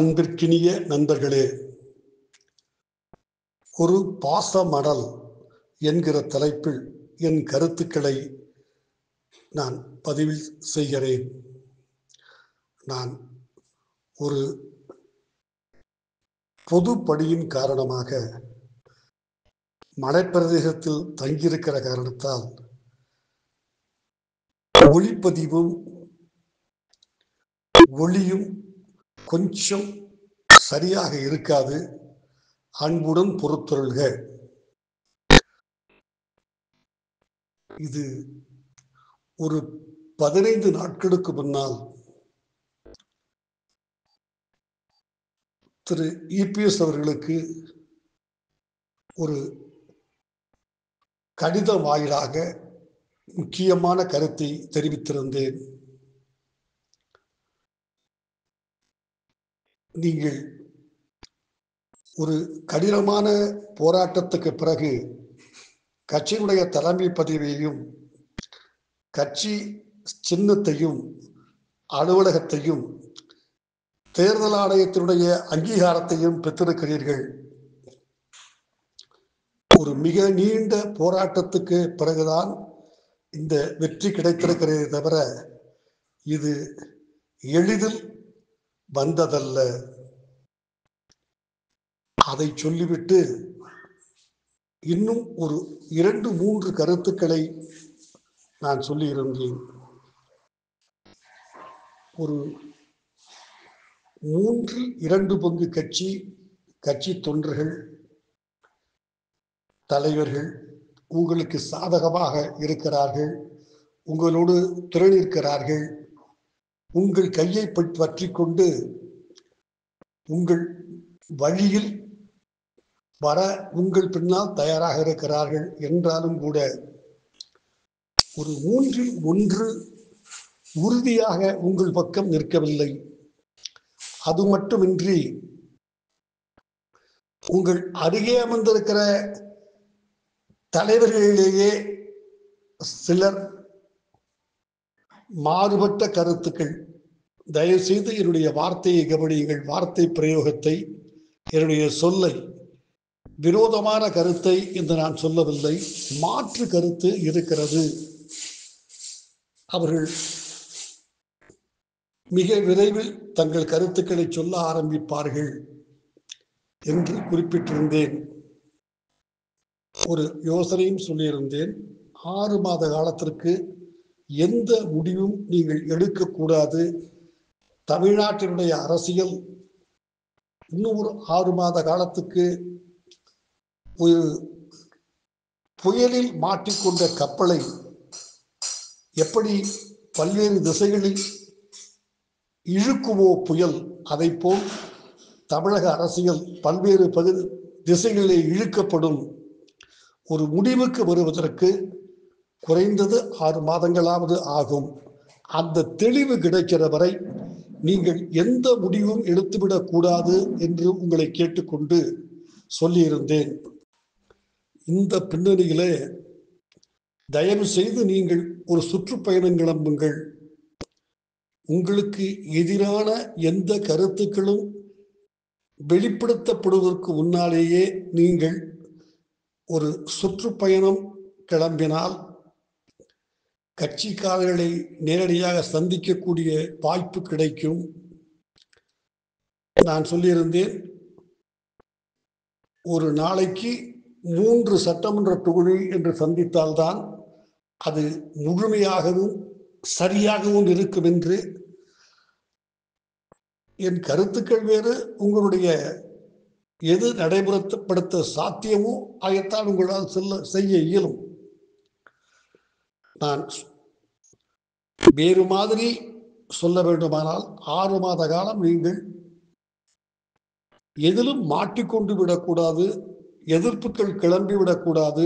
அன்பிற்கினிய நண்பர்களே, ஒரு பாசமடல் என்கிற தலைப்பில் என் கருத்துக்களை நான் பதிவு செய்கிறேன். நான் ஒரு பொது பணியின் காரணமாக மலைப்பிரதேசத்தில் தங்கியிருக்கிற காரணத்தால் ஒளிப்பதிவும் ஒளியும் கொஞ்சம் சரியாக இருக்காது. அன்புடன் பொறுத்தருள்க. இது ஒரு 15 நாட்களுக்கு முன்னால் திரு EPS அவர்களுக்கு ஒரு கடித வாயிலாக முக்கியமான கருத்தை தெரிவித்திருந்தேன். நீங்கள் ஒரு கடினமான போராட்டத்துக்கு பிறகு கட்சியினுடைய தலைமை பதவியையும் கட்சி சின்னத்தையும் அலுவலகத்தையும் தேர்தல் ஆணையத்தினுடைய அங்கீகாரத்தையும் பெற்றிருக்கிறீர்கள். ஒரு மிக நீண்ட போராட்டத்துக்கு பிறகுதான் இந்த வெற்றி கிடைத்திருக்கிறதே தவிர இது எளிதில் வந்ததல்ல. அதை சொல்லிவிட்டு இன்னும் ஒரு 2-3 கருத்துக்களை நான் சொல்லியிருந்தேன். ஒரு 3/2 பங்கு கட்சி தொண்டர்கள், தலைவர்கள் உங்களுக்கு சாதகமாக இருக்கிறார்கள், உங்களோடு துணை நிற்கிறார்கள், உங்கள் கையை பற்றி கொண்டு உங்கள் வழியில் வர உங்கள் பின்னால் தயாராக இருக்கிறார்கள். என்றாலும் கூட ஒரு 3/1 உறுதியாக உங்கள் பக்கம் நிற்கவில்லை. அது மட்டுமின்றி உங்கள் அருகே அமர்ந்திருக்கிற தலைவர்களிலேயே சிலர் மாறுபட்ட கருத்துக்கள். தயவுசெய்து என்னுடைய வார்த்தையை கவனியுங்கள். வார்த்தை பிரயோகத்தை, என்னுடைய சொல்லை விரோதமான கருத்தை என்று நான் சொல்லவில்லை. மாற்று கருத்து இருக்கிறது. அவர்கள் மிக விரைவில் தங்கள் கருத்துக்களை சொல்ல ஆரம்பிப்பார்கள் என்று குறிப்பிட்டிருந்தேன். ஒரு யோசனையும் சொல்லியிருந்தேன். 6 மாத காலத்திற்கு எந்த முடிவும் நீங்கள் எடுக்கக்கூடாது. தமிழ்நாட்டினுடைய அரசியல் இன்னும் ஒரு 6 மாத காலத்துக்கு ஒரு புயலில் மாட்டிக்கொண்ட கப்பலை எப்படி பல்வேறு திசைகளில் இழுக்குமோ புயல், அதை போல் தமிழக அரசியல் பல்வேறு திசைகளில் இழுக்கப்படும். ஒரு முடிவுக்கு வருவதற்கு குறைந்தது 6 மாதங்களாவது ஆகும். அந்த தெளிவு கிடைக்கிற வரை நீங்கள் எந்த முடிவும் எடுத்துவிடக் கூடாது என்று உங்களை கேட்டுக்கொண்டு சொல்லியிருந்தேன். இந்த பின்னணியிலே தயவு செய்து நீங்கள் ஒரு சுற்றுப்பயணம் கிளம்புங்கள். உங்களுக்கு எதிரான எந்த கருத்துக்களும் வெளிப்படுத்தப்படுவதற்கு முன்னாலேயே நீங்கள் ஒரு சுற்றுப்பயணம் கிளம்பினால் கட்சிக்காரர்களை நேரடியாக சந்திக்கக்கூடிய வாய்ப்பு கிடைக்கும். நான் சொல்லியிருந்தேன், ஒரு நாளைக்கு 3 சட்டமன்ற தொகுதி என்று சந்தித்தால்தான் அது முழுமையாகவும் சரியாகவும் இருக்கும் என்று. என் கருத்துக்கள் வேறு, உங்களுடைய எது நடைமுறைப்படுத்த சாத்தியமோ அதைத்தான் உங்களால் செய்ய இயலும். நான் வேறு மாதிரி சொல்ல வேண்டுமானால் 6 மாத காலம் நீங்கள் எதிலும் மாட்டிக்கொண்டு விடக்கூடாது, எதிர்ப்புகள் கிளம்பிவிடக்கூடாது.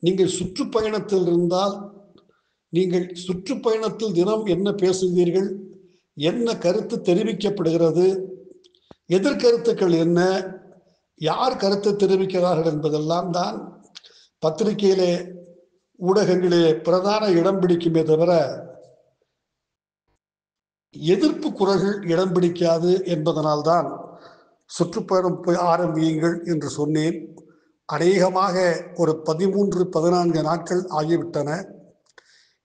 நீங்கள் சுற்றுப்பயணத்தில் இருந்தால் நீங்கள் சுற்றுப்பயணத்தில் தினம் என்ன பேசுகிறீர்கள், என்ன கருத்து தெரிவிக்கப்படுகிறது, எதிர்கருத்துக்கள் என்ன, யார் கருத்து தெரிவிக்கிறார்கள் என்பதெல்லாம் தான் பத்திரிகையிலே ஊடகங்களே பிரதான இடம் பிடிக்குமே தவிர எதிர்ப்பு குரல்கள் இடம் பிடிக்காது என்பதனால்தான் சுற்றுப்பயணம் போய் ஆரம்பியுங்கள் என்று சொன்னேன். அநேகமாக ஒரு 13-14 நாட்கள் ஆகிவிட்டன.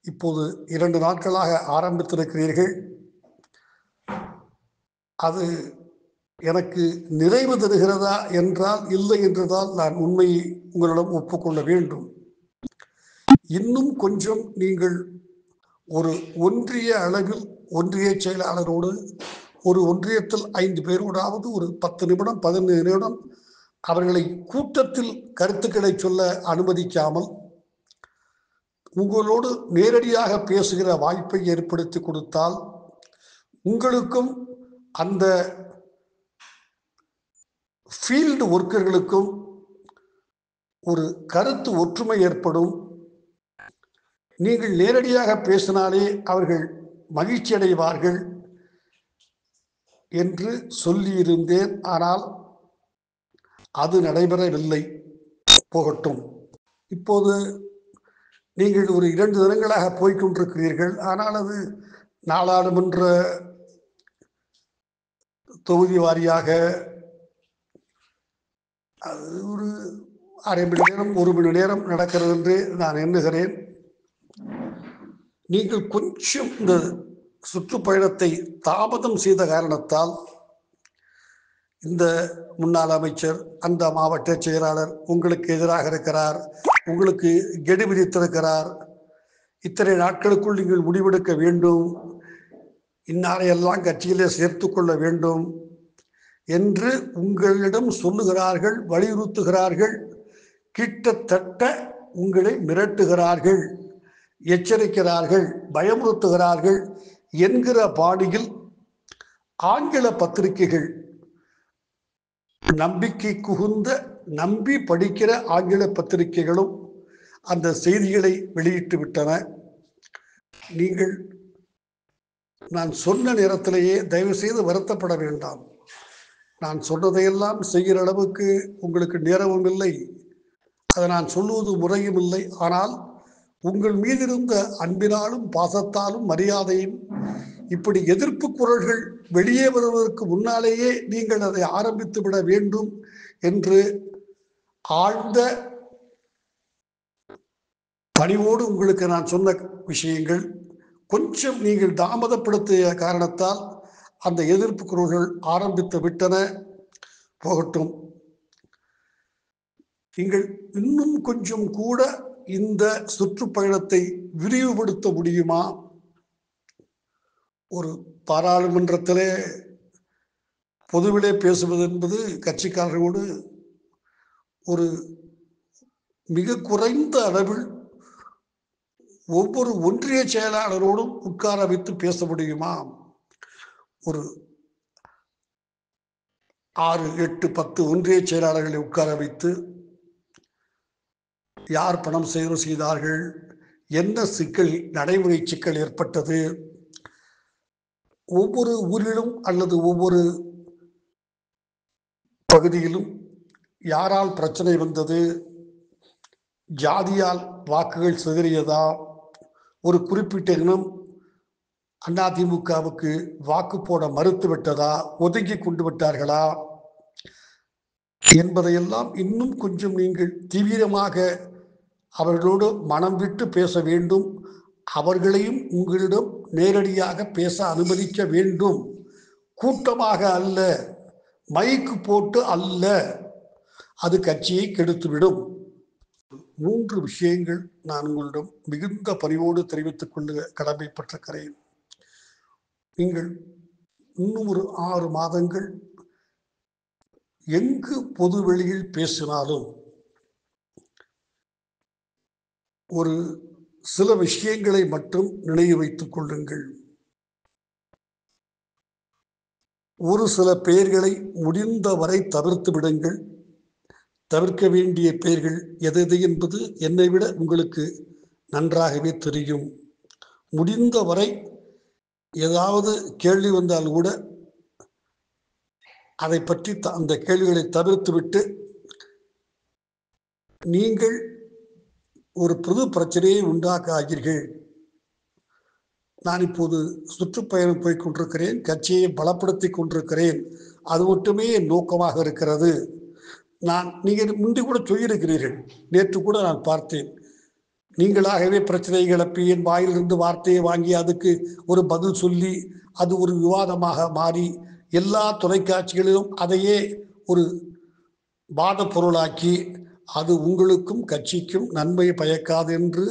இப்போது 2 நாட்களாக ஆரம்பித்திருக்கிறீர்கள். அது எனக்கு நிறைவு தருகிறதா என்றால் இல்லை என்றுதான் நான் உண்மையை உங்களிடம் ஒப்புக்கொள்ள வேண்டும். இன்னும் கொஞ்சம் நீங்கள் ஒரு ஒன்றிய அளவில் ஒன்றிய செயலாளரோடு ஒரு ஒன்றியத்தில் 5 பேரோடாவது ஒரு 10 நிமிடம் 15 நிமிடம் அவர்களை கூட்டத்தில் கருத்துக்களை சொல்ல அனுமதிக்காமல் உங்களோடு நேரடியாக பேசுகிற வாய்ப்பை ஏற்படுத்தி கொடுத்தால் உங்களுக்கும் அந்த ஃபீல்டு ஒர்க்கர்களுக்கும் ஒரு கருத்து ஒற்றுமை ஏற்படும். நீங்கள் நேரடியாக பேசினாலே அவர்கள் மகிழ்ச்சி அடைவார்கள் என்று சொல்லியிருந்தேன். ஆனால் அது நடைபெறவில்லை. போகட்டும். இப்போது நீங்கள் ஒரு 2 தினங்களாக போய்கொண்டிருக்கிறீர்கள். ஆனால் அது நாடாளுமன்ற தொகுதி வாரியாக அது ஒரு அரை மணி நேரம் 1 மணி நேரம் நடக்கிறது என்று நான் எண்ணுகிறேன். நீங்கள் கொஞ்சம் இந்த சுற்றுப்பயணத்தை தாமதம் செய்த காரணத்தால் இந்த முன்னாள் அமைச்சர், அந்த மாவட்ட செயலாளர் உங்களுக்கு எதிராக இருக்கிறார், உங்களுக்கு கெடு விதித்திருக்கிறார், இத்தனை நாட்களுக்குள் நீங்கள் முடிவெடுக்க வேண்டும், இன்னாரையெல்லாம் கட்சியிலே சேர்த்து கொள்ள வேண்டும் என்று உங்களிடம் சொல்லுகிறார்கள், வலியுறுத்துகிறார்கள், கிட்டத்தட்ட உங்களை மிரட்டுகிறார்கள், எச்சரிக்கிறார்கள், பயமுறுத்துகிறார்கள் என்கிற பாணியில் ஆங்கில பத்திரிகைகள், நம்பிக்கை குகுந்த நம்பி படிக்கிற ஆங்கில பத்திரிகைகளும் அந்த செய்திகளை வெளியிட்டு விட்டன. நீங்கள் நான் சொன்ன நேரத்திலேயே தயவு செய்து வருத்தப்பட வேண்டாம். நான் சொன்னதையெல்லாம் செய்கிற அளவுக்கு உங்களுக்கு நேரமும் இல்லை, அதை நான் சொல்லுவது முறையும் இல்லை. ஆனால் உங்கள் மீதிருந்த அன்பினாலும் பாசத்தாலும் மரியாதையும் இப்படி எதிர்ப்பு குரல்கள் வெளியே வருவதற்கு முன்னாலேயே நீங்கள் அதை ஆரம்பித்து விட வேண்டும் என்று ஆழ்ந்த பணிவோடு உங்களுக்கு நான் சொன்ன விஷயங்கள் கொஞ்சம் நீங்கள் தாமதப்படுத்திய காரணத்தால் அந்த எதிர்ப்பு குரல்கள் ஆரம்பித்து விட்டன. போகட்டும். நீங்கள் இன்னும் கொஞ்சம் கூட இந்த சுற்றுப்பயணத்தை விரிவுபடுத்த முடியுமா? ஒரு பாராளுமன்றத்திலே பொதுவிலே பேசுவது என்பது கட்சிக்காரர்களோடு ஒரு மிக குறைந்த அளவில் ஒவ்வொரு ஒன்றிய செயலாளரோடும் உட்கார வைத்து பேச முடியுமா? ஒரு 6, 8, 10 ஒன்றிய செயலாளர்களை உட்கார வைத்து யார் பணம் செய்தார்கள், என்ன சிக்கல், நடைமுறை சிக்கல் ஏற்பட்டது, ஒவ்வொரு ஊரிலும் அல்லது ஒவ்வொரு பகுதியிலும் யாரால் பிரச்சனை வந்தது, ஜாதியால் வாக்குகள் சிதறியதா, ஒரு குறிப்பிட்ட இனம் அதிமுகவுக்கு வாக்கு போட மறுத்து விட்டதா, ஒதுங்கி கொண்டு விட்டார்களா என்பதையெல்லாம் இன்னும் கொஞ்சம் நீங்கள் தீவிரமாக அவர்களோடு மனம் விட்டு பேச வேண்டும். அவர்களையும் உங்களிடம் நேரடியாக பேச அனுமதிக்க வேண்டும். கூட்டமாக அல்ல, மைக்கு போட்டு அல்ல, அது கட்சியை கெடுத்துவிடும். 3 விஷயங்கள் நான் உங்களிடம் மிகுந்த பணிவோடு தெரிவித்துக் கொள்ள கடமைப்பட்டிருக்கிறேன். நீங்கள் இன்னும் ஒரு 6 மாதங்கள் எங்கு பொது வெளியில் பேசினாலும் ஒரு சில விஷயங்களை மட்டும் நினைவு வைத்துக் கொள்ளுங்கள். ஒரு சில பெயர்களை முடிந்தவரை தவிர்த்து விடுங்கள். தவிர்க்க வேண்டிய பெயர்கள் எது என்பது என்னை விட உங்களுக்கு நன்றாகவே தெரியும். முடிந்தவரை ஏதாவது கேள்வி வந்தால் கூட அதை பற்றி அந்த கேள்விகளை தவிர்த்துவிட்டு நீங்கள் ஒரு புது பிரச்சனையை உண்டாக்காதீர்கள். நான் இப்போது சுற்றுப்பயணம் போய் கொண்டிருக்கிறேன், கட்சியை பலப்படுத்தி கொண்டிருக்கிறேன், அது மட்டுமே என் நோக்கமாக இருக்கிறது. நீங்கள் முந்தி கூட சொல்லியிருக்கிறீர்கள், நேற்று கூட நான் பார்த்தேன், நீங்களாகவே பிரச்சனை கிளப்பி என் வாயிலிருந்து வார்த்தையை வாங்கி அதுக்கு ஒரு பதில் சொல்லி அது ஒரு விவாதமாக மாறி எல்லா தொலைக்காட்சிகளிலும் அதையே ஒரு வாத பொருளாக்கி அது உங்களுக்கும் கட்சிக்கும் நன்மை பயக்காது என்று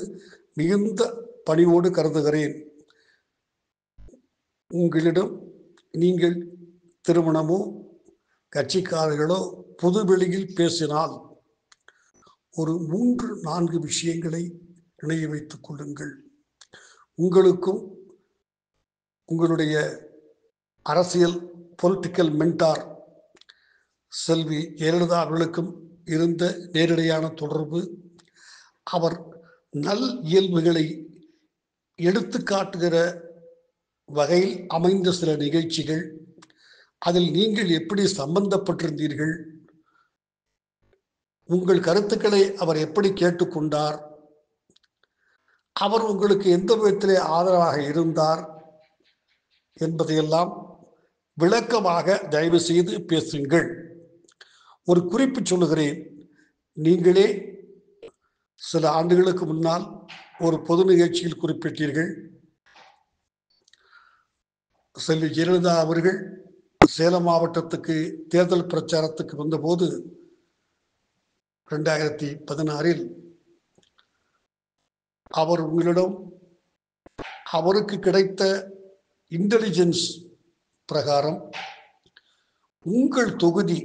மிகுந்த பணிவோடு கருதுகிறேன். உங்களிடம் நீங்கள் திருமணமோ கட்சிக்காரர்களோ பொதுவெளியில் பேசினால் ஒரு 3-4 விஷயங்களை நினைவு வைத்துக் கொள்ளுங்கள். உங்களுக்கும் உங்களுடைய அரசியல் பொலிட்டிக்கல் மென்டார் செல்வி ஜெயலலிதா அவர்களுக்கும் இருந்த நேரடியான தொடர்பு, அவர் நல் இயல்புகளை எடுத்து காட்டுகிற வகையில் அமைந்த சில நிகழ்ச்சிகள், அதில் நீங்கள் எப்படி சம்பந்தப்பட்டிருந்தீர்கள், உங்கள் கருத்துக்களை அவர் எப்படி கேட்டுக்கொண்டார், அவர் உங்களுக்கு எந்த விதத்திலே ஆதரவாக இருந்தார் என்பதையெல்லாம் விளக்கமாக தயவு செய்து பேசுங்கள். ஒரு குறிப்பு சொல்லுகிறேன். நீங்களே சில ஆண்டுகளுக்கு முன்னால் ஒரு பொது நிகழ்ச்சியில் குறிப்பிட்டீர்கள், செல்வி ஜெயலலிதா அவர்கள் சேலம் மாவட்டத்துக்கு தேர்தல் பிரச்சாரத்துக்கு வந்தபோது 2016 அவர் உங்களிடம் அவருக்கு கிடைத்த இன்டெலிஜென்ஸ் பிரகாரம் உங்கள் தொகுதி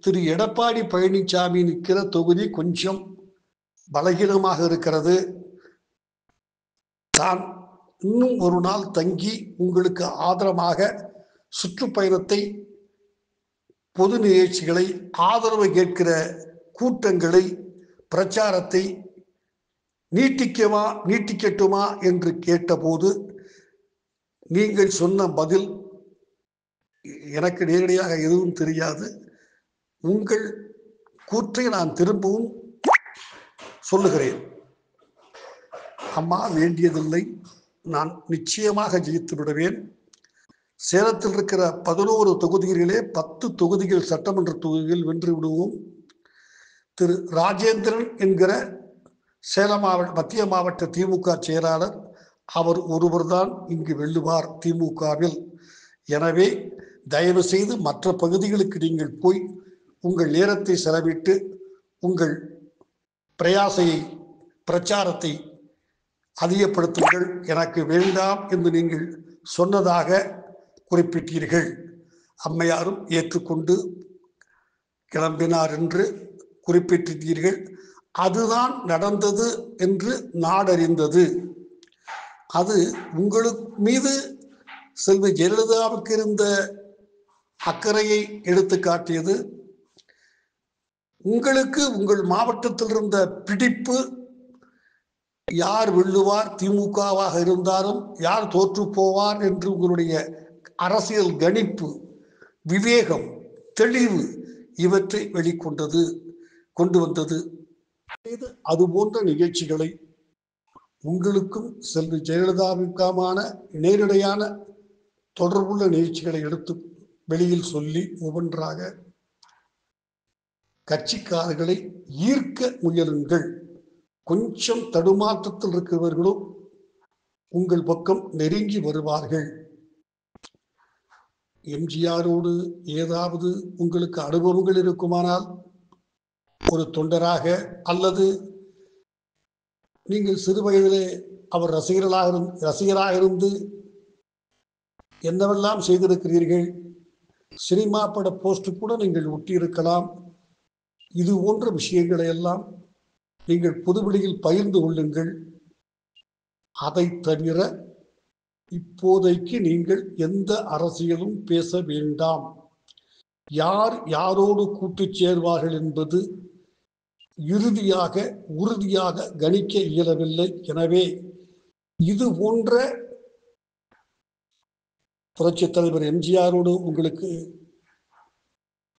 திரு எடப்பாடி பழனிசாமி நிற்கிற தொகுதி கொஞ்சம் பலகீனமாக இருக்கிறது, தான் இன்னும் ஒரு நாள் தங்கி உங்களுக்கு ஆதரவாக சுற்றுப்பயணத்தை, பொது நிகழ்ச்சிகளை, ஆதரவு கேட்கிற கூட்டங்களை, பிரச்சாரத்தை நீட்டிக்கட்டுமா என்று கேட்டபோது நீங்கள் சொன்ன பதில் எனக்கு நேரடியாக எதுவும் தெரியாது. உங்கள் கூற்றை நான் திரும்பவும் சொல்லுகிறேன். அம்மா, வேண்டியதில்லை, நான் நிச்சயமாக ஜெயித்து விடுவேன். சேலத்தில் இருக்கிற 11 தொகுதிகளிலே 10 தொகுதிகள் சட்டமன்ற தொகுதிகள் வென்று விடுவோம். திரு ராஜேந்திரன் என்கிற சேலம் மத்திய மாவட்ட திமுக செயலாளர், அவர் ஒருவர்தான் இங்கு வெல்லுவார் திமுகவில். எனவே தயவு செய்து மற்ற பகுதிகளுக்கு நீங்கள் போய் உங்கள் நேரத்தை செலவிட்டு உங்கள் பிரச்சாரத்தை அதிகப்படுத்துங்கள். எனக்கு வேண்டாம் என்று நீங்கள் சொன்னதாக குறிப்பிட்டீர்கள். அம்மையாரும் ஏற்றுக்கொண்டு கிளம்பினார் என்று குறிப்பிட்டீர்கள். அதுதான் நடந்தது என்று நாடறிந்தது. அது உங்களுக்கு மீது செல்வி ஜெயலலிதாவுக்கு இருந்த அக்கறையை எடுத்து காட்டியது. உங்களுக்கு உங்கள் மாவட்டத்தில் இருந்த பிடிப்பு, யார் வெல்லுவார் திமுகவாக இருந்தாலும் யார் தோற்று போவார் என்று உங்களுடைய அரசியல் கணிப்பு, விவேகம், தெளிவு இவற்றை கொண்டு வந்தது. அது போன்ற நிகழ்ச்சிகளை உங்களுக்கும் செல்வி ஜெயலலிதாவுக்கான நேரடியான தொடர்புள்ள நிகழ்ச்சிகளை எடுத்து வெளியில் சொல்லி ஒவ்வொன்றாக கட்சிக்காரர்களை ஈர்க்க முயலுங்கள். கொஞ்சம் தடுமாற்றத்தில் இருக்கிறவர்களும் உங்கள் பக்கம் நெருங்கி வருவார்கள். எம்ஜிஆரோடு ஏதாவது உங்களுக்கு அனுபவங்கள் இருக்குமானால், ஒரு தொண்டராக அல்லது நீங்கள் சிறு வயதிலே அவர் ரசிகராக இருந்து என்னவெல்லாம் செய்திருக்கிறீர்கள், சினிமா பட போஸ்ட் கூட நீங்கள் ஒட்டியிருக்கலாம். இது போன்ற விஷயங்களை எல்லாம் நீங்கள் பொதுவெளியில் பகிர்ந்து கொள்ளுங்கள். அதை தவிர இப்போதைக்கு நீங்கள் எந்த அரசியலும் பேச வேண்டாம். யார் யாரோடு கூட்டு சேர்வார்கள் என்பது உறுதியாக கணிக்க இயலவில்லை. எனவே இது போன்ற புரட்சித் தலைவர் எம்ஜிஆரோடு உங்களுக்கு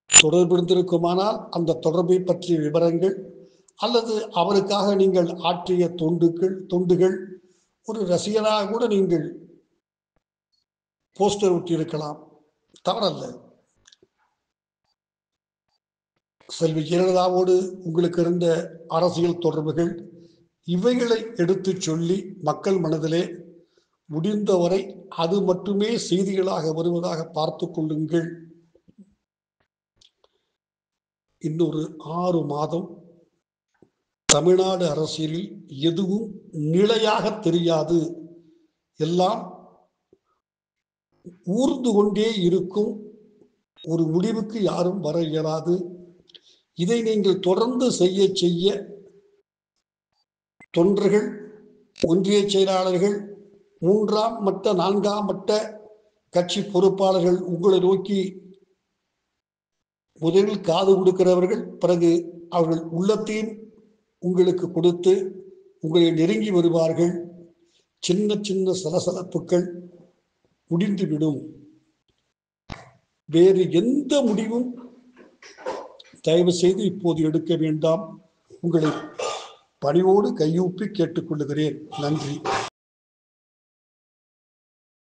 தொடர்பு இருந்திருக்குமானால் அந்த தொடர்பை பற்றிய விவரங்கள், அல்லது அவருக்காக நீங்கள் ஆற்றிய தொண்டுகள், ஒரு ரசிகராக கூட நீங்கள் போஸ்டர் ஒட்டி இருக்கலாம், தவறல்ல. செல்வி ஜெயலலிதாவோடு உங்களுக்கு இருந்த அரசியல் தொடர்புகள், இவைகளை எடுத்து சொல்லி மக்கள் மனதிலே முடிந்தவரை அது மட்டுமே செய்திகளாக வருவதாக பார்த்து கொள்ளுங்கள். இன்னொரு 6 மாதம் தமிழ்நாடு அரசியலில் எதுவும் நிலையாக தெரியாது, எல்லாம் ஊர்ந்து கொண்டே இருக்கும். ஒரு முடிவுக்கு யாரும் வர இயலாது. இதை நீங்கள் தொடர்ந்து செய்ய செய்ய தொண்டர்கள், ஒன்றிய செயலாளர்கள், 3ஆம் மட்ட 4ஆம் மட்ட கட்சி பொறுப்பாளர்கள் உங்களை நோக்கி முதலில் காது கொடுக்கிறவர்கள், பிறகு அவர்கள் உள்ளத்தையும் உங்களுக்கு கொடுத்து உங்களை நெருங்கி வருவார்கள். சின்ன சின்ன சலசலப்புகள் முடிந்துவிடும். வேறு எந்த முடிவும் தயவு செய்து இப்போது எடுக்க வேண்டாம். உங்களை பணிவோடு கையூப்பி கேட்டுக்கொள்ளுகிறேன். நன்றி.